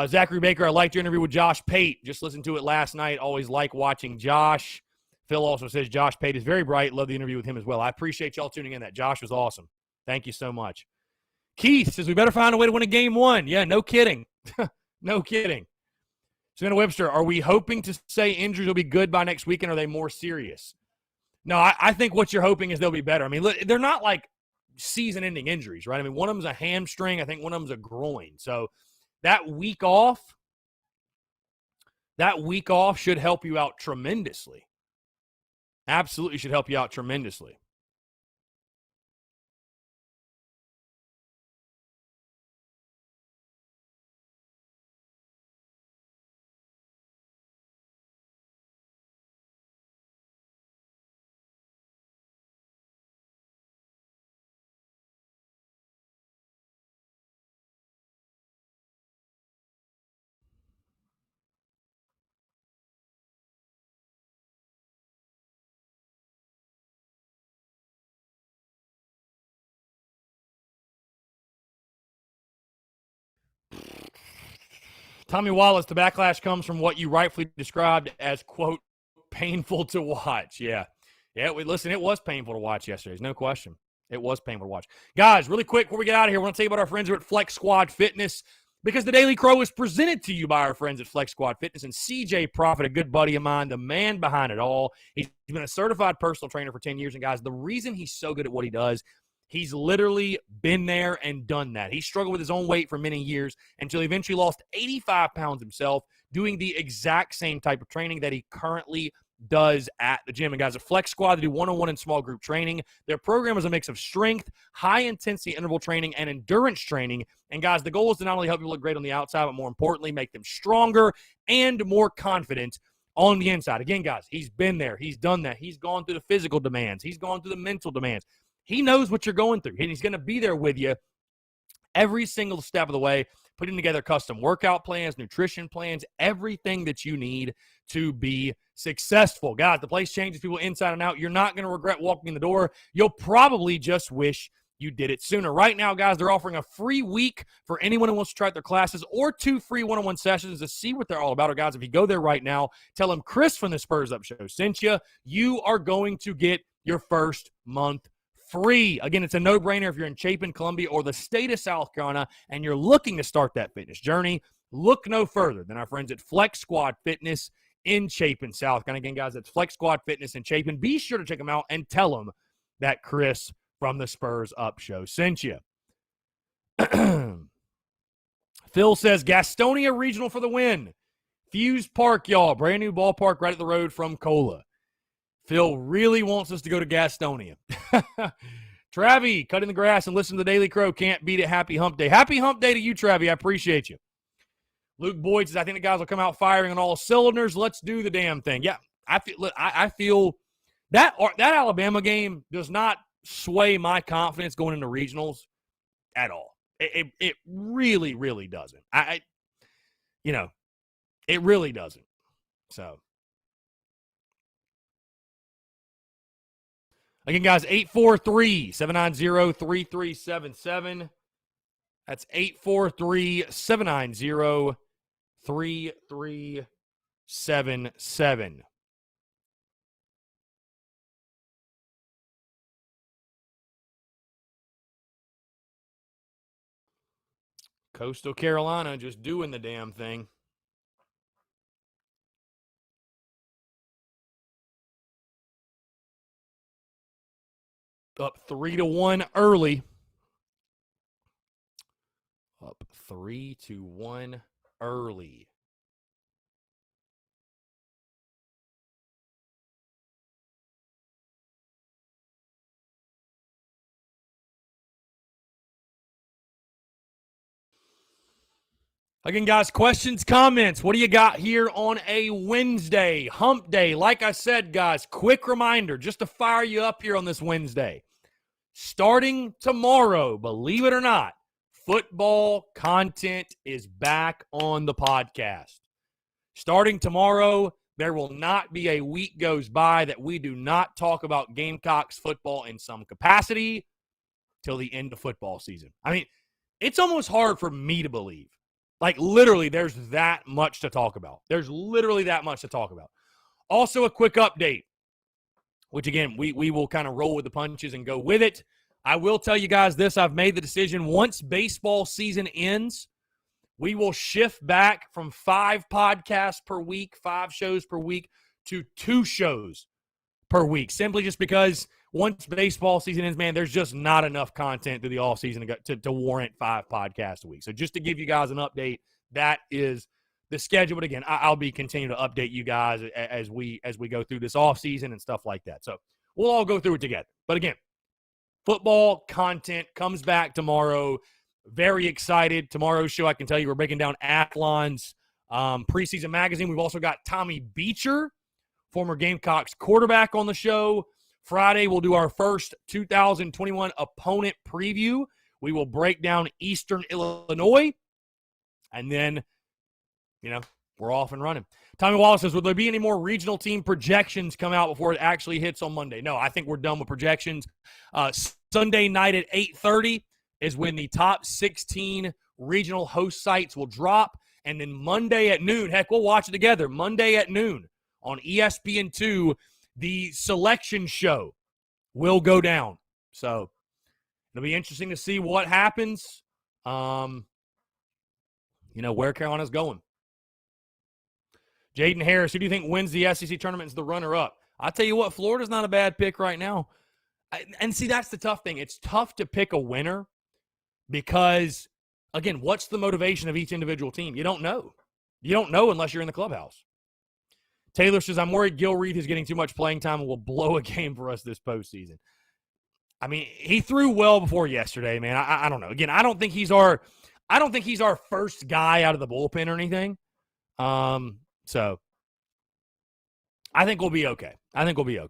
Speaker 1: Zachary Baker, I liked your interview with Josh Pate. Just listened to it last night. Always like watching Josh. Phil also says Josh Pate is very bright. Love the interview with him as well. I appreciate y'all tuning in. That Josh was awesome. Thank you so much. Keith says we better find a way to win a game 1. Yeah, no kidding. No kidding. Savannah Webster, are we hoping to say injuries will be good by next weekend, or are they more serious? No, I think what you're hoping is they'll be better. I mean, they're not like season-ending injuries, right? I mean, one of them's a hamstring. I think one of them's a groin. So that week off should help you out tremendously. Absolutely should help you out tremendously. Tommy Wallace, the backlash comes from what you rightfully described as, quote, painful to watch. Yeah. Listen, it was painful to watch yesterday. There's no question. It was painful to watch. Guys, really quick before we get out of here, I want to tell you about our friends here at Flex Squad Fitness, because the Daily Crow is presented to you by our friends at Flex Squad Fitness. And CJ Profit, a good buddy of mine, the man behind it all. He's been a certified personal trainer for 10 years. And, guys, the reason he's so good at what he does, he's literally been there and done that. He struggled with his own weight for many years until he eventually lost 85 pounds himself, doing the exact same type of training that he currently does at the gym. And guys, at Flex Squad, they do one-on-one and small group training. Their program is a mix of strength, high-intensity interval training, and endurance training. And guys, the goal is to not only help you look great on the outside, but more importantly, make them stronger and more confident on the inside. Again, guys, he's been there. He's done that. He's gone through the physical demands. He's gone through the mental demands. He knows what you're going through, and he's going to be there with you every single step of the way, putting together custom workout plans, nutrition plans, everything that you need to be successful. Guys, the place changes people inside and out. You're not going to regret walking in the door. You'll probably just wish you did it sooner. Right now, guys, they're offering a free week for anyone who wants to try out their classes, or 2 free one-on-one sessions to see what they're all about. Or guys, if you go there right now, tell them Chris from the Spurs Up Show sent you. You are going to get your first month free. Again, it's a no-brainer if you're in Chapin, Columbia, or the state of South Carolina, and you're looking to start that fitness journey. Look no further than our friends at Flex Squad Fitness in Chapin, South Carolina. Again, guys, it's Flex Squad Fitness in Chapin. Be sure to check them out and tell them that Chris from the Spurs Up Show sent you. Phil says Gastonia Regional for the win. Fuse Park, y'all. Brand new ballpark right at the road from Cola. Phil really wants us to go to Gastonia. Travi, cutting the grass and listen to the Daily Crow. Can't beat it. Happy hump day. Happy hump day to you, Travi. I appreciate you. Luke Boyd says, I think the guys will come out firing on all cylinders. Let's do the damn thing. Yeah, I feel that Alabama game does not sway my confidence going into regionals at all. It really, really doesn't. It really doesn't. So, again, guys, 843-790-3377. That's 843-790-3377. Coastal Carolina just doing the damn thing. Up 3-1 early. Up 3-1 early. Again, guys, questions, comments. What do you got here on a Wednesday, hump day? Like I said, guys, quick reminder just to fire you up here on this Wednesday. Starting tomorrow, believe it or not, football content is back on the podcast. Starting tomorrow, there will not be a week goes by that we do not talk about Gamecocks football in some capacity till the end of football season. I mean, it's almost hard for me to believe. Like, literally, there's that much to talk about. There's literally that much to talk about. Also, a quick update, which, again, we will kind of roll with the punches and go with it. I will tell you guys this. I've made the decision. Once baseball season ends, we will shift back from 5 podcasts per week, 5 shows per week, to 2 shows per week, simply just because once baseball season ends, man, there's just not enough content through the offseason to warrant 5 podcasts a week. So just to give you guys an update, that is the schedule. But again, I'll be continuing to update you guys as we go through this offseason and stuff like that. So we'll all go through it together. But again, football content comes back tomorrow. Very excited. Tomorrow's show, I can tell you, we're breaking down Athlon's preseason magazine. We've also got Tommy Beecher, former Gamecocks quarterback, on the show. Friday, we'll do our first 2021 opponent preview. We will break down Eastern Illinois. And then, we're off and running. Tommy Wallace says, will there be any more regional team projections come out before it actually hits on Monday? No, I think we're done with projections. Sunday night at 8:30 is when the top 16 regional host sites will drop. And then Monday at noon, heck, we'll watch it together. Monday at noon on ESPN2, the selection show will go down. So it'll be interesting to see what happens, where Carolina's going. Jaden Harris, who do you think wins the SEC tournament as the runner-up? I'll tell you what, Florida's not a bad pick right now. And see, that's the tough thing. It's tough to pick a winner because, again, what's the motivation of each individual team? You don't know. You don't know unless you're in the clubhouse. Taylor says, I'm worried Gil Reed is getting too much playing time and will blow a game for us this postseason. I mean, he threw well before yesterday, man. I don't know. Again, I don't think he's our first guy out of the bullpen or anything. So I think we'll be okay. I think we'll be all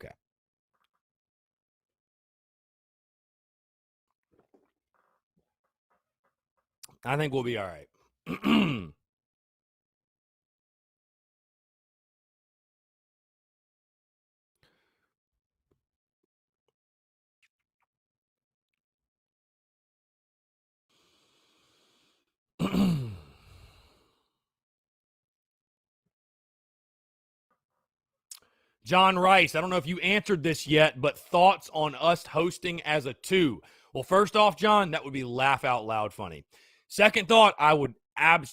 Speaker 1: right. John Rice, I don't know if you answered this yet, but thoughts on us hosting as a 2? Well, first off, John, that would be laugh out loud funny. Second thought, I would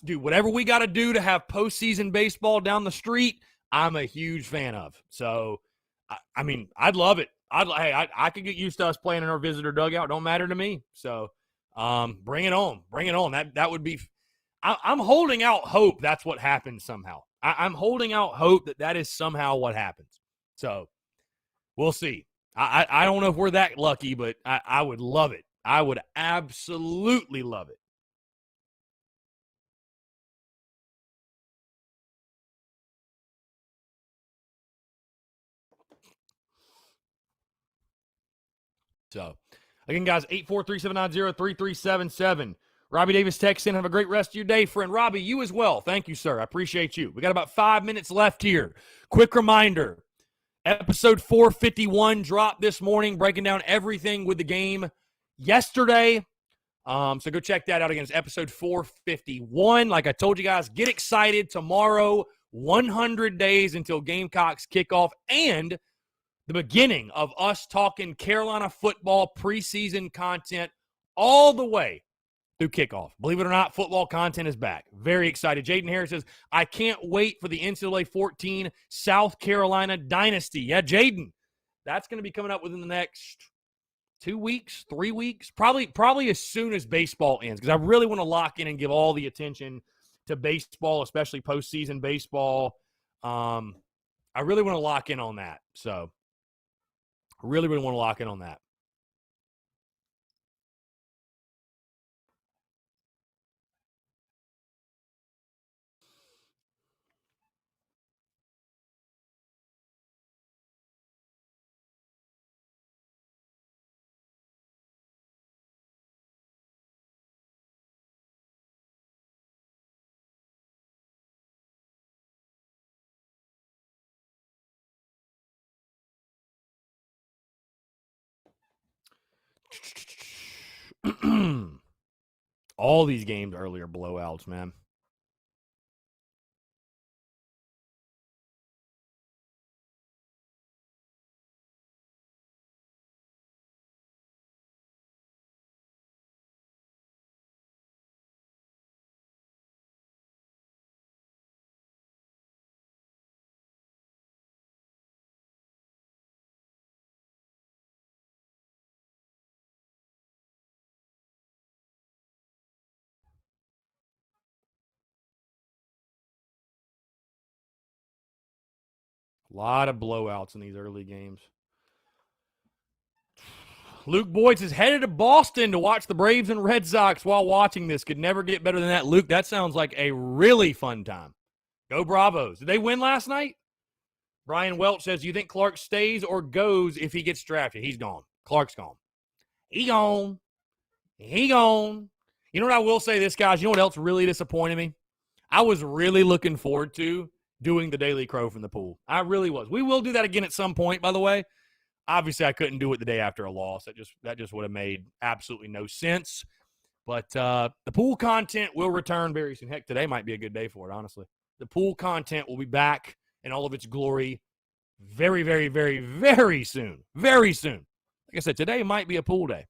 Speaker 1: do whatever we got to do to have postseason baseball down the street. I'm a huge fan of. So, I mean, I'd love it. I could get used to us playing in our visitor dugout. Don't matter to me. So, Bring it on. Bring it on. That would be I'm holding out hope that's what happens somehow. I'm holding out hope that is somehow what happens. So we'll see. I don't know if we're that lucky, but I would love it. I would absolutely love it. So, again, guys, 843-790-3377. Robbie Davis texts in. Have a great rest of your day, friend. Robbie, you as well. Thank you, sir. I appreciate you. We got about 5 minutes left here. Quick reminder, episode 451 dropped this morning, breaking down everything with the game yesterday. So go check that out again. It's episode 451. Like I told you guys, get excited. Tomorrow, 100 days until Gamecocks kickoff and the beginning of us talking Carolina football preseason content all the way through kickoff. Believe it or not, football content is back. Very excited. Jaden Harris says, I can't wait for the NCAA 14 South Carolina Dynasty. Yeah, Jaden, that's going to be coming up within the next 2 weeks, 3 weeks, probably as soon as baseball ends, because I really want to lock in and give all the attention to baseball, especially postseason baseball. I really want to lock in on that. So really want to lock in on that. All these games earlier blowouts, man. A lot of blowouts in these early games. Luke Boyd is headed to Boston to watch the Braves and Red Sox while watching this. Could never get better than that. Luke, that sounds like a really fun time. Go Bravos. Did they win last night? Brian Welch says, do you think Clark stays or goes if he gets drafted? He's gone. Clark's gone. He gone. He gone. You know what I will say this, guys? You know what else really disappointed me? I was really looking forward to doing the Daily Crow from the pool. I really was. We will do that again at some point, by the way. Obviously, I couldn't do it the day after a loss. That just would have made absolutely no sense. But the pool content will return very soon. Heck, today might be a good day for it, honestly. The pool content will be back in all of its glory very, very, very, very soon. Very soon. Like I said, today might be a pool day.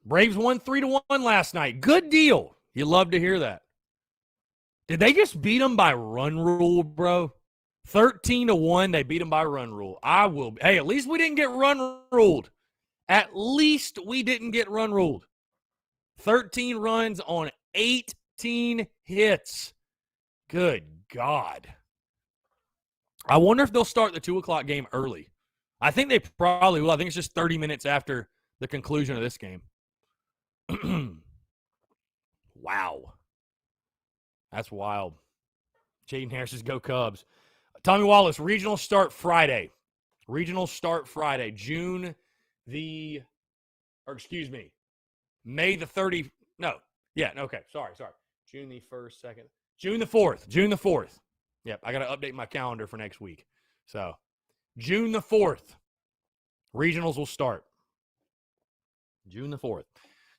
Speaker 1: Braves won 3-1 last night. Good deal. You love to hear that. Did they just beat them by run rule, bro? 13-1, they beat them by run rule. Hey, at least we didn't get run ruled. At least we didn't get run ruled. 13 runs on 18 hits. Good God. I wonder if they'll start the 2 o'clock game early. I think they probably will. I think it's just 30 minutes after the conclusion of this game. Wow. That's wild. Jaden Harris says, go Cubs. Tommy Wallace, regional start Friday. Regional start Friday. May the 30th. No. Yeah, okay. Sorry. June the 1st, 2nd. June the 4th. Yep, I got to update my calendar for next week. So, June the 4th. Regionals will start. June the 4th.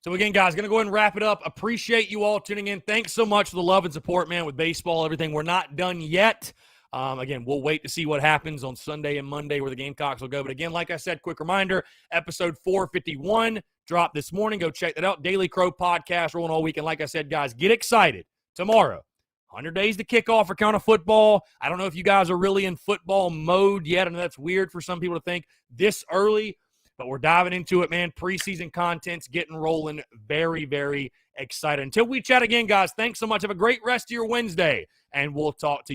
Speaker 1: So, again, guys, going to go ahead and wrap it up. Appreciate you all tuning in. Thanks so much for the love and support, man, with baseball, everything. We're not done yet. Again, we'll wait to see what happens on Sunday and Monday where the Gamecocks will go. But again, like I said, quick reminder, episode 451 dropped this morning. Go check that out. Daily Crow podcast rolling all week. And like I said, guys, get excited. Tomorrow, 100 days to kick off for Count of Football. I don't know if you guys are really in football mode yet. I know that's weird for some people to think this early, but we're diving into it, man. Preseason content's getting rolling. Very, very excited. Until we chat again, guys, thanks so much. Have a great rest of your Wednesday, and we'll talk to you.